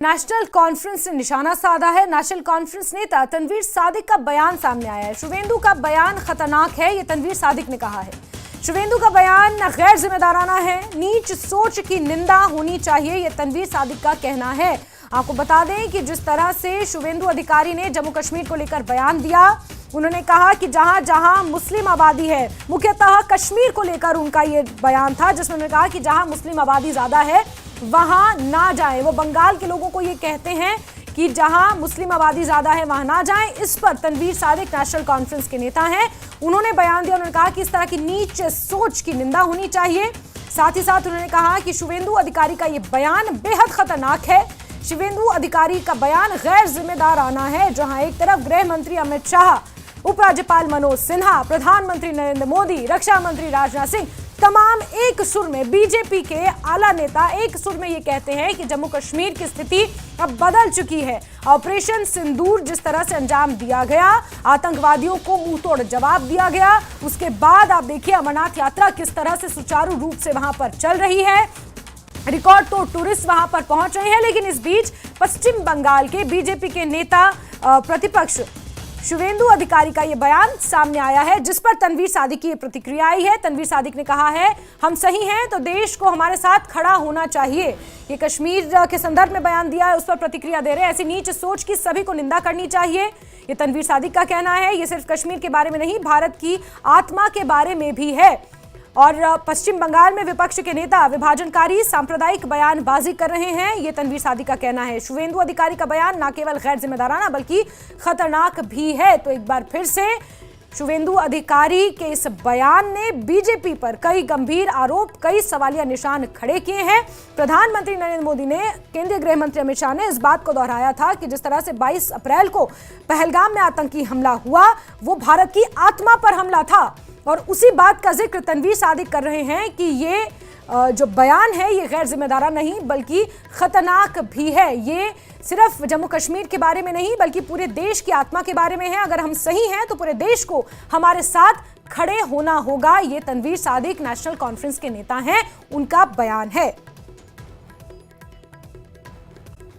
National conference ने निशाना साधा है। नेशनल कॉन्फ्रेंस नेता तनवीर सादिक का बयान सामने आया है। शुवेंदु का बयान खतरनाक है, ये तनवीर सादिक ने कहा है। शुवेंदु का बयान गैर जिम्मेदाराना है, नीच सोच की निंदा होनी चाहिए, ये तनवीर सादिक का कहना है। आपको बता दें कि जिस तरह से शुवेंदु अधिकारी ने जम्मू कश्मीर को लेकर बयान दिया, उन्होंने कहा कि जहां जहां मुस्लिम आबादी है, मुख्यतः कश्मीर को लेकर उनका ये बयान था, जिसमें उन्होंने कहा कि जहां मुस्लिम आबादी ज्यादा है वहां ना जाएं। वो बंगाल के लोगों को ये कहते हैं कि जहां मुस्लिम आबादी ज्यादा है वहां ना जाएं। इस पर तनवीर सादिक नेशनल कॉन्फ्रेंस के नेता हैं, उन्होंने बयान दिया। उन्होंने कहा कि इस तरह की नीच सोच की निंदा होनी चाहिए। साथ ही साथ उन्होंने कहा कि शुवेंदु अधिकारी का ये बयान बेहद खतरनाक है। शुवेंदु अधिकारी का बयान गैर जिम्मेदाराना है। जहां एक तरफ गृह मंत्री अमित शाह, उपराज्यपाल मनोज सिन्हा, प्रधानमंत्री नरेंद्र मोदी, रक्षा मंत्री राजनाथ सिंह, तमाम एक सुर में, बीजेपी के आला नेता एक सुर में ये कहते हैं कि जम्मू कश्मीर की स्थिति अब बदल चुकी है। ऑपरेशन सिंदूर जिस तरह से अंजाम दिया गया, आतंकवादियों को मुंहतोड़ जवाब दिया गया, उसके बाद आप देखिए अमरनाथ यात्रा किस तरह से सुचारू रूप से वहां पर चल रही है, रिकॉर्ड तोड़ टूरिस्ट वहां पर पहुंच रहे हैं। लेकिन इस बीच पश्चिम बंगाल के बीजेपी के नेता प्रतिपक्ष शुवेंदु अधिकारी का ये बयान सामने आया है, जिस पर तनवीर सादिक की प्रतिक्रिया आई है। तनवीर सादिक ने कहा है, हम सही हैं तो देश को हमारे साथ खड़ा होना चाहिए। ये कश्मीर के संदर्भ में बयान दिया है, उस पर प्रतिक्रिया दे रहे हैं। ऐसी नीच सोच की सभी को निंदा करनी चाहिए, ये तनवीर सादिक का कहना है। ये सिर्फ कश्मीर के बारे में नहीं, भारत की आत्मा के बारे में भी है। और पश्चिम बंगाल में विपक्ष के नेता विभाजनकारी सांप्रदायिक बयानबाजी कर रहे हैं, ये तनवीर सादिक का कहना है। शुवेंदु अधिकारी का बयान न केवल गैर जिम्मेदाराना बल्कि खतरनाक भी है। तो एक बार फिर से शुवेंदु अधिकारी के इस बयान ने बीजेपी पर कई गंभीर आरोप, कई सवालिया निशान खड़े किए हैं। प्रधानमंत्री नरेंद्र मोदी ने, केंद्रीय गृह मंत्री अमित शाह ने इस बात को दोहराया था कि जिस तरह से 22 अप्रैल को पहलगाम में आतंकी हमला हुआ, वो भारत की आत्मा पर हमला था। और उसी बात का जिक्र तनवीर सादिक कर रहे हैं कि ये जो बयान है ये गैर जिम्मेदाराना नहीं बल्कि खतरनाक भी है। ये सिर्फ जम्मू कश्मीर के बारे में नहीं बल्कि पूरे देश की आत्मा के बारे में है। अगर हम सही हैं तो पूरे देश को हमारे साथ खड़े होना होगा। ये तनवीर सादिक नेशनल कॉन्फ्रेंस के नेता हैं, उनका बयान है।